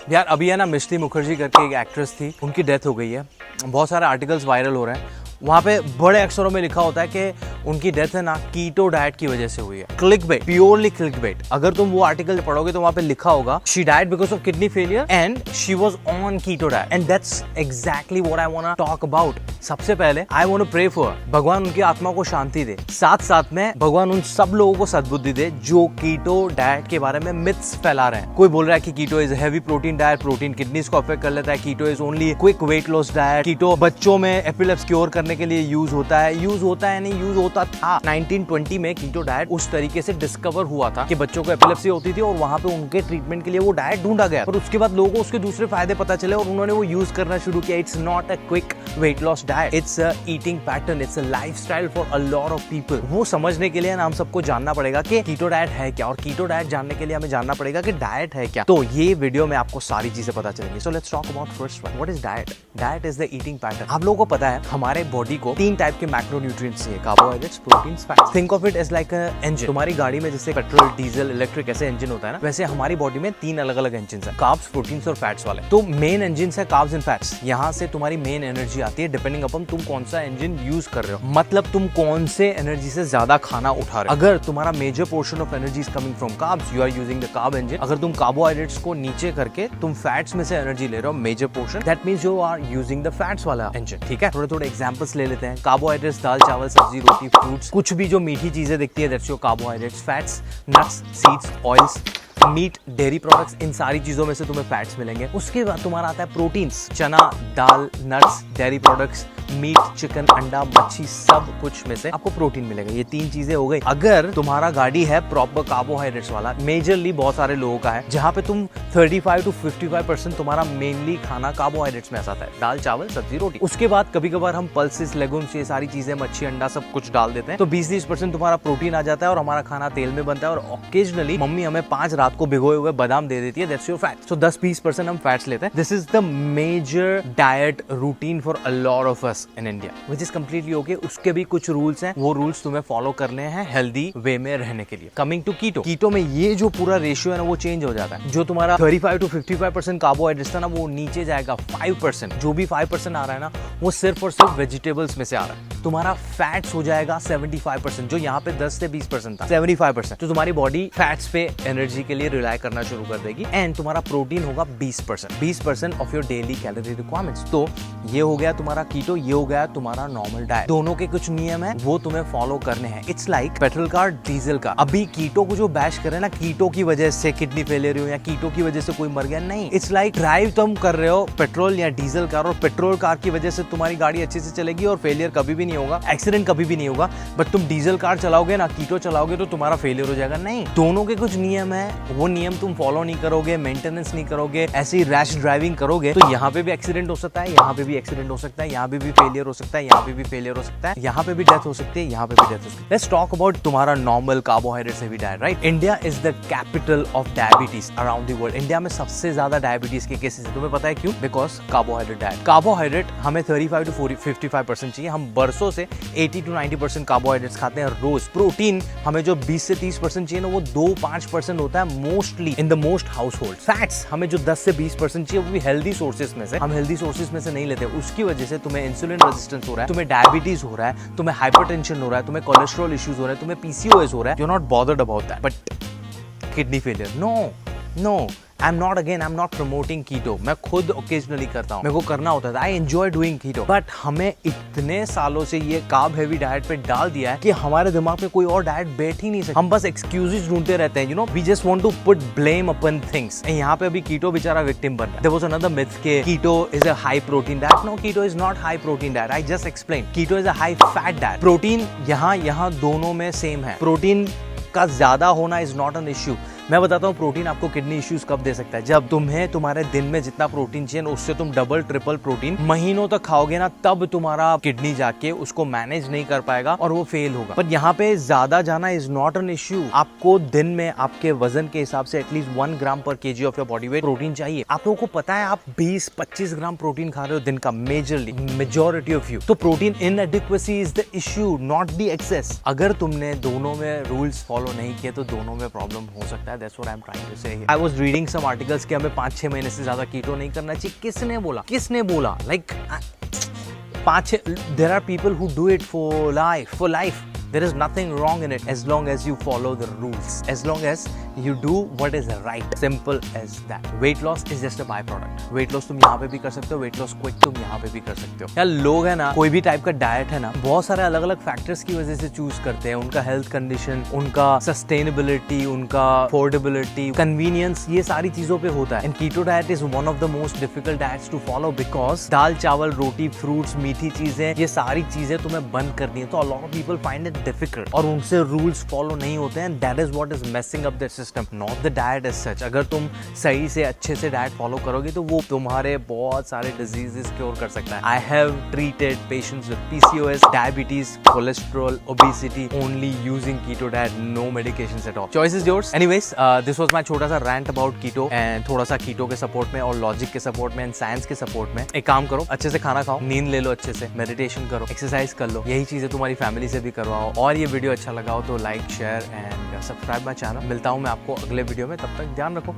यार अभी है ना मिश्री मुखर्जी करके एक एक्ट्रेस थी, उनकी डेथ हो गई है। बहुत सारे आर्टिकल्स वायरल हो रहे हैं, वहाँ पे बड़े अक्षरों में लिखा होता है कि उनकी डेथ है ना कीटो डाइट की वजह से हुई है। Clickbait, purely clickbait. अगर तुम वो आर्टिकल पढ़ोगे तो वहाँ पे लिखा होगा she died because of kidney failure and she was on keto diet and that's exactly what I want to talk about. सबसे पहले I want to pray for, भगवान उनकी आत्मा को शांति दे, साथ साथ में भगवान उन सब लोगों को सद्बुद्धि दे जो कीटो डाइट के बारे में मिथ्स फैला रहे हैं। कोई बोल रहा है कि keto is heavy protein diet, protein kidneys को अफेक्ट कर लेता है, keto is only quick weight loss diet, keto बच्चों में एपिलेप्सी क्योर करने के लिए यूज होता है नहीं यूज होता था। 1920 में कीटो डाइट उस तरीके से डिस्कवर हुआ था कि बच्चों को एपिलेप्सी होती थी और वहां पे उनके ट्रीटमेंट के लिए वो डाइट ढूंढा गया। पर उसके बाद लोगों को उसके दूसरे फायदे पता चले और उन्होंने वो यूज करना शुरू किया। It's not a quick weight loss diet, it's a eating pattern, it's a lifestyle for a lot of people. वो समझने के लिए हम सबको जानना पड़ेगा कि कीटो डाइट है क्या, और कीटो डाइट जानने के लिए हमें जानना पड़ेगा कि डाइट है क्या। तो ये वीडियो में आपको सारी चीजें पता चलेंगी। So let's talk about first one, what is diet. Diet is the eating pattern. आप लोगों को पता है हमारे बॉडी को 3 टाइप के मैक्रोन्यूट्रिएंट्स चाहिए, carbohydrates, proteins, fats. Think of it as like a engine. तुम्हारी गाड़ी में जैसे पेट्रोल, डीजल, इलेक्ट्रिक ऐसे इंजन होता है ना, वैसे हमारी बॉडी में 3 अलग अलग इंजन है, कार्ब्स, प्रोटीन्स और फैट्स वाले। तो मेन इंजन है कार्ब्स एंड फैट्स। यहाँ से तुम्हारी मेन एनर्जी आती है डिपेंडिंग अपॉन तुम कौन सा इंजन यूज कर रहे हो, मतलब तुम कौन से एनर्जी से ज्यादा खाना उठा रहे हो। अगर तुम्हारा major portion of energy is coming from carbs, you are using the carb engine. अगर तुम कार्बोहाइड्रेट्स को नीचे करके तुम फैट्स में से एनर्जी ले रहे हो major portion, that means you are using the fats वाला इंजन। ठीक है, थोड़े एग्जांपल्स ले लेते हैं। कार्बोहाइड्रेट्स दाल, चावल, सब्जी, रोटी, फ्रूट्स, कुछ भी जो मीठी चीजें दिखती है that's your carbohydrates. Fats nuts, seeds, oils, meat, dairy products, इन सारी चीजों में से तुम्हें फैट्स मिलेंगे। उसके बाद तुम्हारा आता है प्रोटीन्स, चना, दाल, nuts, dairy products, meat, chicken, अंडा, मच्छी, सब कुछ में से आपको प्रोटीन मिलेगा। ये 3 चीजें हो गई। अगर तुम्हारा गाड़ी है प्रॉपर कार्बोहाइड्रेट्स वाला, मेजरली बहुत सारे लोगों का है जहाँ पे तुम 35 to 55% तुम्हारा मेनली खाना कार्बोहाइड्रेट्स में आता है, दाल, चावल, सब्जी, रोटी। उसके बाद कभी कभार हम पल्सेस, लेगुम्स, ये सारी चीजें, मच्छी, अंडा सब कुछ डाल देते हैं, तो 20-30% तुम्हारा प्रोटीन आ जाता है और हमारा खाना तेल में बनता है। और ऑकेजनली मम्मी हमें 5 रात को भिगोए हुए बादाम दे देती है, दैट्स योर फैट। सो 10-20% हम फैट्स लेते हैं। This is the major diet routine for a lot of us in India, which is completely okay. उसके भी कुछ रूल्स हैं, वो रूल्स तुम्हें फॉलो करने हैं हेल्दी वे में रहने के लिए। कमिंग टू कीटो, कीटो में ये जो पूरा रेशियो है ना वो चेंज हो जाता है। जो तुम्हारा 35 to 55% कार्बोहाइड्रेट्स था ना, वो नीचे जाएगा 5%। जो भी 5% आ रहा है ना, वो सिर्फ और सिर्फ वेजिटेबल्स में से आ रहा है। तुम्हारा फैट्स हो जाएगा 75%, जो यहाँ पे 10 से 20% था, 75%। तो तुम्हारी बॉडी फैट्स पे एनर्जी के लिए रिलाई करना शुरू कर देगी। एंड तुम्हारा प्रोटीन होगा 20% of your daily calorie requirements. तो ये हो गया तुम्हारा कीटो, ये हो गया तुम्हारा नॉर्मल डाइट। दोनों के कुछ नियम है, वो तुम्हें फॉलो करने हैं। It's like petrol car, diesel car. अभी कीटो को जो बैश करे ना, कीटो की वजह से किडनी फेलियर हो या कीटो की वजह से कोई मर गया, नहीं। इट्स लाइक ड्राइव तुम कर रहे हो पेट्रोल या डीजल कार, और पेट्रोल कार की वजह से तुम्हारी गाड़ी अच्छे से चलेगी और फेलियर कभी भी नहीं होगा, एक्सीडेंट कभी भी नहीं होगा। बट तुम डीजल कार चलाओगे ना, कीटो चलाओगे तो तुम्हारा फेलियर हो जाएगा, नहीं। दोनों के कुछ नियम है, वो नियम तुम फॉलो नहीं करोगे, मेंटेनेंस नहीं करोगे, ऐसी रैश ड्राइविंग करोगे तो यहाँ पे भी एक्सीडेंट हो सकता है, यहाँ पे भी एक्सीडेंट हो सकता है, यहाँ पे भी फेलियर हो सकता है, यहाँ पे भी फेलियर हो सकता है, यहाँ पे भी डेथ हो सकती है, यहाँ पे भी डेथ हो सकती है। लेट्स टॉक अबाउट तुम्हारा normal carbohydrates heavy diet, right. India is the capital of diabetes around the world. India में सबसे ज्यादा डायबिटीज के केसेस है। तुम्हें पता है क्यों? Because carbohydrate diet. कार्बोहाइड्रेट हमें 35 to 55% चाहिए। हम बरसों से 80 to 90% कार्बोहाइड्रेट्स खाते हैं रोज। प्रोटीन हमें जो 20 से 30% चाहिए ना, वो 2-5% होता है mostly in the most house hold. Fats हमें जो 10 से 20% चाहिए, वो भी हेल्दी सोर्सेज में से। हम हेल्दी सोर्सेज में से नहीं लेते। उसकी वजह से तुम्हें इंसुलिन रेजिस्टेंस हो रहा है, तुम्हें डायबिटीज हो रहा है, तुम्हें हाइपरटेंशन हो रहा है, तुम्हें कोलेस्ट्रॉल इश्यूज हो रहे हैं, तुम्हें पीसीओएस हो रहा है। You are not bothered about that, but kidney failure, no. I'm not promoting keto. मैं खुद ओकेजनली करता हूँ, मेरे को करना होता था। I enjoy doing keto. But हमें इतने सालों से ये कार्ब हेवी डाइट पे डाल दिया है कि हमारे दिमाग में कोई और डाइट बैठ ही नहीं सकता। हम बस एक्सक्यूजेस ढूंढते रहते हैं, you know, we just want to put blame upon things. यहाँ पे अभी कीटो बेचारा विक्टिम बन रहा है। There was another myth के कीटो is a high protein diet. No, keto is not high protein diet. I just explained. Keto is a high fat diet. Protein यहाँ दोनों में सेम है। प्रोटीन का ज्यादा होना इज नॉट एन इश्यू। मैं बताता हूँ प्रोटीन आपको किडनी इश्यूज कब दे सकता है, जब तुम्हें तुम्हारे दिन में जितना प्रोटीन चाहिए ना, उससे तुम डबल ट्रिपल प्रोटीन महीनों तक खाओगे ना, तब तुम्हारा किडनी जाके उसको मैनेज नहीं कर पाएगा और वो फेल होगा। पर यहाँ पे ज्यादा जाना इज नॉट एन इश्यू। आपको दिन में आपके वजन के हिसाब से एटलीस्ट 1 ग्राम पर KG of your body weight protein चाहिए। आप लोगों को पता है आप 20-25 ग्राम प्रोटीन खा रहे हो दिन का, मेजरली मेजॉरिटी ऑफ यू। तो protein inadequacy is the issue, not the excess. अगर तुमने दोनों में रूल्स फॉलो नहीं किए तो दोनों में प्रॉब्लम हो सकता है। That's what I am trying to say here. I was reading some articles कि हमें 5-6 महीने से ज्यादा कीटो नहीं करना चाहिए। किसने बोला like 5-6 there are people who do it for life. There is nothing wrong in it as long as you follow the rules, as long as you do what is right. Simple as that. Weight loss is just a byproduct. Weight loss तुम यहाँ पे भी कर सकते हो, weight loss quick तुम यहाँ पे भी कर सकते हो। यार लोग है ना, कोई भी टाइप का डाइट है ना, बहुत सारे अलग अलग फैक्टर्स की वजह से चूज करते हैं। उनका हेल्थ कंडीशन, उनका सस्टेनेबिलिटी, उनका अफोर्डेबिलिटी, कन्वीनियंस, ये सारी चीजों पे होता है। And keto diet is one of the most difficult diets to follow because दाल चावल रोटी फ्रूट्स मीठी चीजें, ये सारी चीजें तुम्हें बंद करनी है। तो a lot of people find it difficult और उनसे रूल्स फॉलो नहीं होते हैं। That is what is messing up the system, not the diet as such. अगर तुम सही से अच्छे से डाइट फॉलो करोगे तो वो तुम्हारे बहुत सारे डिजीजेस क्योर कर सकता है। I have treated patients with PCOS, diabetes, cholesterol, obesity only using keto diet, no medications at all. Choice is yours. Anyways, this was my छोटा सा रैंट अबाउट कीटो एंड थोड़ा सा कीटो के सपोर्ट में और लॉजिक के सपोर्ट में and science के सपोर्ट में। एक काम करो, अच्छे से खाना खाओ, नींद ले लो अच्छे से, मेडिटेशन करो, एक्सरसाइज कर लो, यही चीजें तुम्हारी फैमिली से भी करवाओ। और ये वीडियो अच्छा लगा हो तो like share and subscribe my channel. मिलता हूँ मैं आपको अगले वीडियो में, तब तक ध्यान रखो।